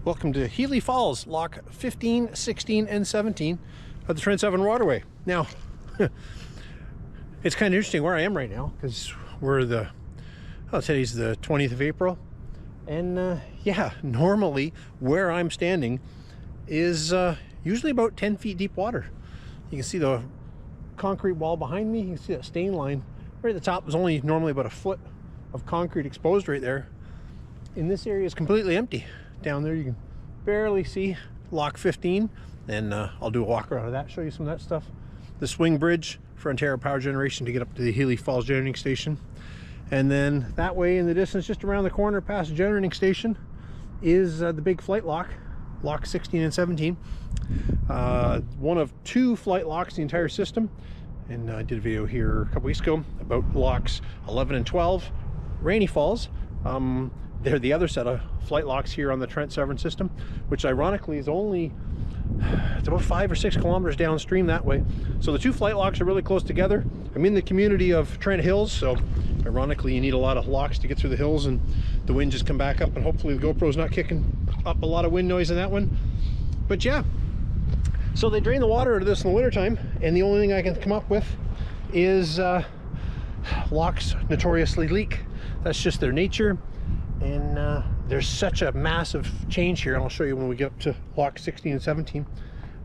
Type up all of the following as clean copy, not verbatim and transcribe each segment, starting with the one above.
Welcome to Healey Falls, lock 15, 16, and 17 of the Trent Severn Waterway. Now, it's kind of interesting where I am right now because today's the 20th of April. And yeah, normally where I'm standing is usually about 10 feet deep water. You can see the concrete wall behind me. You can see that stain line right at the top. There's only normally about a foot of concrete exposed right there. In this area is completely empty. Down there you can barely see lock 15, and I'll do a walk around of that, show you some of that stuff. The swing bridge for Ontario Power Generation to get up to the Healey Falls generating station. And then that way in the distance, just around the corner past the generating station, is the big flight lock, lock 16 and 17. One of two flight locks in the entire system. And I did a video here a couple weeks ago about locks 11 and 12, Rainy Falls. They're the other set of flight locks here on the Trent Severn system, which ironically is only, it's about 5 or 6 kilometers downstream that way. So the two flight locks are really close together. I'm in the community of Trent Hills, so ironically you need a lot of locks to get through the hills, and the wind just come back up, and hopefully the GoPro's not kicking up a lot of wind noise in that one. But yeah, so they drain the water out of this in the wintertime, and the only thing I can come up with is locks notoriously leak. That's just their nature. And there's such a massive change here, and I'll show you when we get up to lock 16 and 17,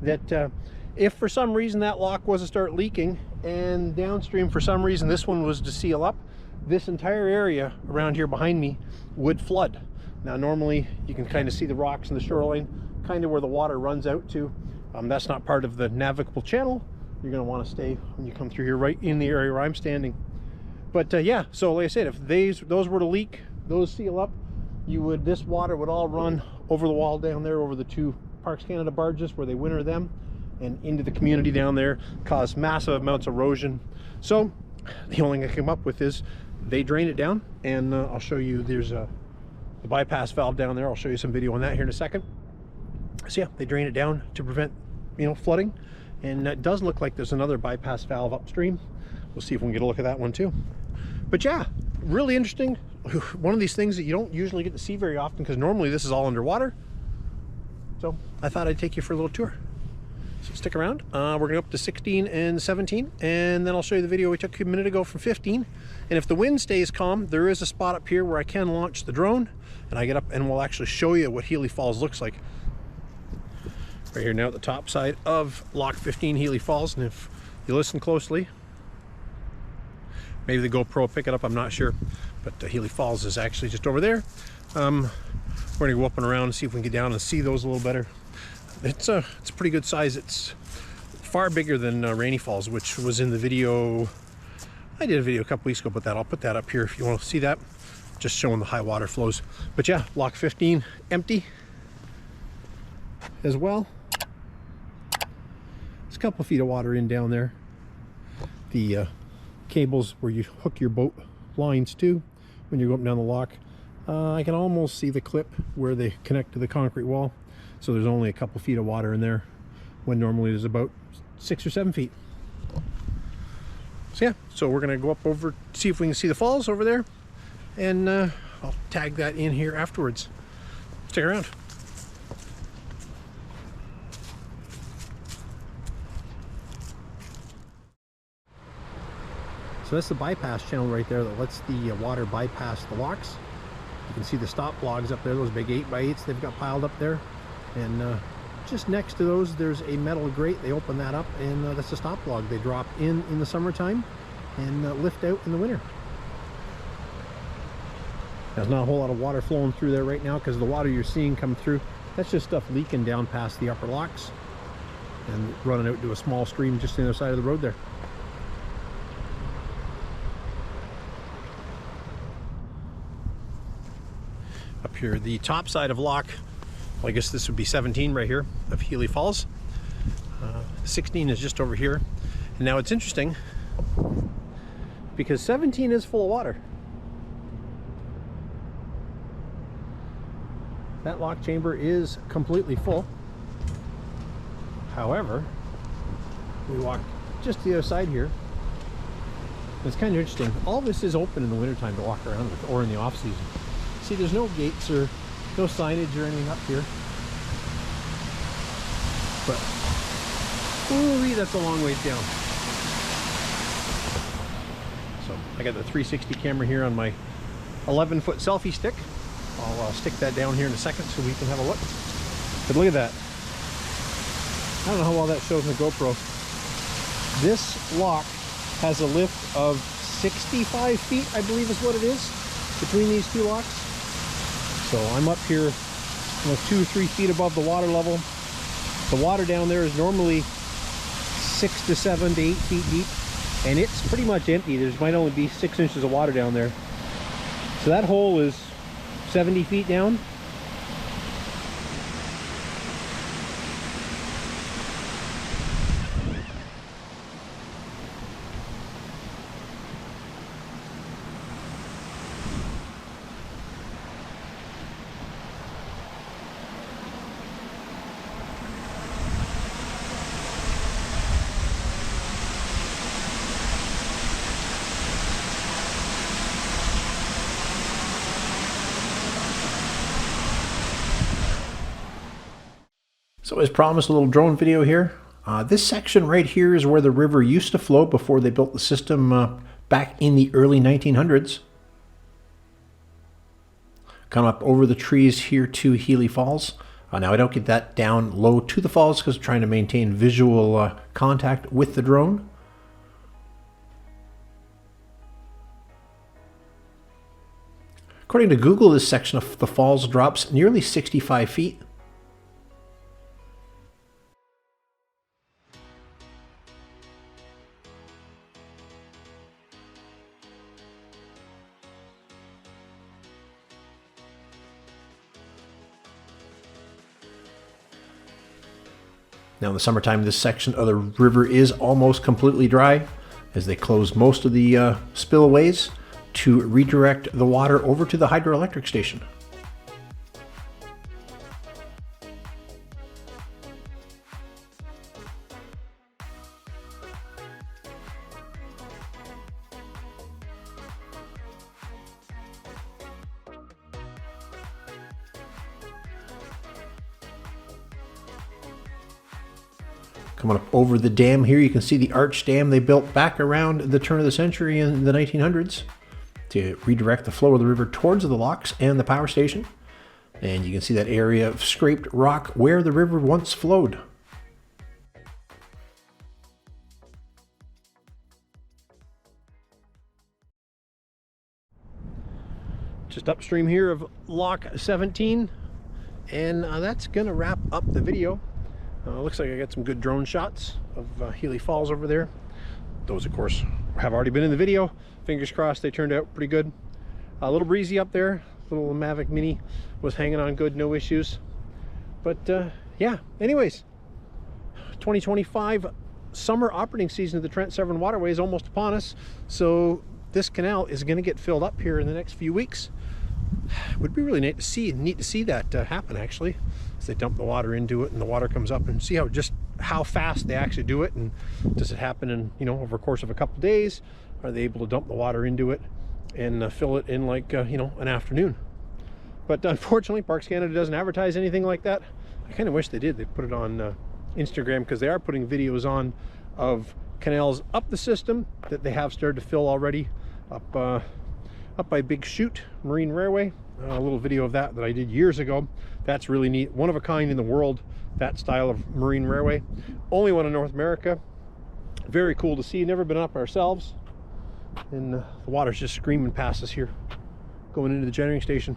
that if for some reason that lock was to start leaking and downstream for some reason this one was to seal up, this entire area around here behind me would flood. Now normally you can kind of see the rocks in the shoreline, kind of where the water runs out to. That's not part of the navigable channel. You're going to want to stay when you come through here right in the area where I'm standing. But yeah, so like I said, if those were to leak, those seal up, this water would all run over the wall down there, over the two Parks Canada barges where they winter them, and into the community down there, cause massive amounts of erosion. So the only thing I came up with is they drain it down, and I'll show you, there's the bypass valve down there. I'll show you some video on that here in a second. So yeah, they drain it down to prevent, flooding, and it does look like there's another bypass valve upstream. We'll see if we can get a look at that one too. But yeah, really interesting. One of these things that you don't usually get to see very often, because normally this is all underwater. So I thought I'd take you for a little tour. So stick around. We're going to go up to 16 and 17, and then I'll show you the video we took a minute ago from 15. And if the wind stays calm, there is a spot up here where I can launch the drone, and I get up and we'll actually show you what Healey Falls looks like. Right here now at the top side of lock 15 Healey Falls, and if you listen closely, maybe the GoPro will pick it up, I'm not sure. But Healey Falls is actually just over there. We're gonna go up and around and see if we can get down and see those a little better. It's a pretty good size. It's far bigger than Rainy Falls, which was in the video. I did a video a couple weeks ago about that. I'll put that up here if you want to see that. Just showing the high water flows. But yeah, lock 15 empty as well. There's a couple feet of water in down there. The cables where you hook your boat lines to when you're going down the lock, I can almost see the clip where they connect to the concrete wall. So there's only a couple feet of water in there when normally there's about 6 or 7 feet. So yeah, so we're gonna go up over, see if we can see the falls over there, and I'll tag that in here afterwards. Stick around. So that's the bypass channel right there that lets the water bypass the locks. You can see the stop logs up there, those big 8x8s they've got piled up there. And just next to those, there's a metal grate. They open that up, and that's a stop log. They drop in the summertime and lift out in the winter. There's not a whole lot of water flowing through there right now, because the water you're seeing come through, that's just stuff leaking down past the upper locks and running out to a small stream just on the other side of the road there. Up here, the top side of lock, well, I guess this would be 17 right here of Healey Falls. 16 is just over here. And now it's interesting because 17 is full of water. That lock chamber is completely full. However, we walk just to the other side here. It's kind of interesting. All this is open in the wintertime to walk around with, or in the off season. See, there's no gates or no signage or anything up here. but ooh, that's a long ways down. So I got the 360 camera here on my 11-foot selfie stick. I'll stick that down here in a second so we can have a look. But look at that. I don't know how well that shows in the GoPro. This lock has a lift of 65 feet, I believe is what it is, between these two locks. So I'm up here 2 or 3 feet above the water level. The water down there is normally 6 to 7 to 8 feet deep, and it's pretty much empty. There might only be 6 inches of water down there. So that hole is 70 feet down. So as promised, a little drone video here. This section right here is where the river used to flow before they built the system back in the early 1900s. Come up over the trees here to Healey Falls. Now I don't get that down low to the falls because I'm trying to maintain visual contact with the drone. According to Google, this section of the falls drops nearly 65 feet. Now in the summertime, this section of the river is almost completely dry as they close most of the spillways to redirect the water over to the hydroelectric station. Coming up over the dam here, you can see the arch dam they built back around the turn of the century in the 1900s to redirect the flow of the river towards the locks and the power station. And you can see that area of scraped rock where the river once flowed. Just upstream here of Lock 17, and that's gonna wrap up the video. Looks like I got some good drone shots of Healey Falls over there. Those, of course, have already been in the video. Fingers crossed they turned out pretty good. A little breezy up there. Little Mavic Mini was hanging on good, no issues. But yeah, anyways, 2025 summer operating season of the Trent Severn Waterway is almost upon us. So this canal is going to get filled up here in the next few weeks. It would be really neat to see that happen, actually, as they dump the water into it and the water comes up, and see how fast they actually do it. And does it happen in, over a course of a couple of days? Are they able to dump the water into it and fill it in like an afternoon? But unfortunately, Parks Canada doesn't advertise anything like that. I kind of wish they did. They put it on Instagram, because they are putting videos on of canals up the system that they have started to fill already, up by Big Chute Marine Railway. A little video of that I did years ago. That's really neat. One of a kind in the world, that style of marine railway. Only one in North America. Very cool to see. Never been up ourselves. And the water's just screaming past us here, going into the generating station.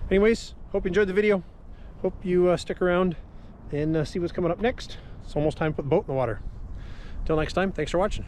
Anyways, hope you enjoyed the video. Hope you stick around and see what's coming up next. It's almost time to put the boat in the water. Until next time, thanks for watching.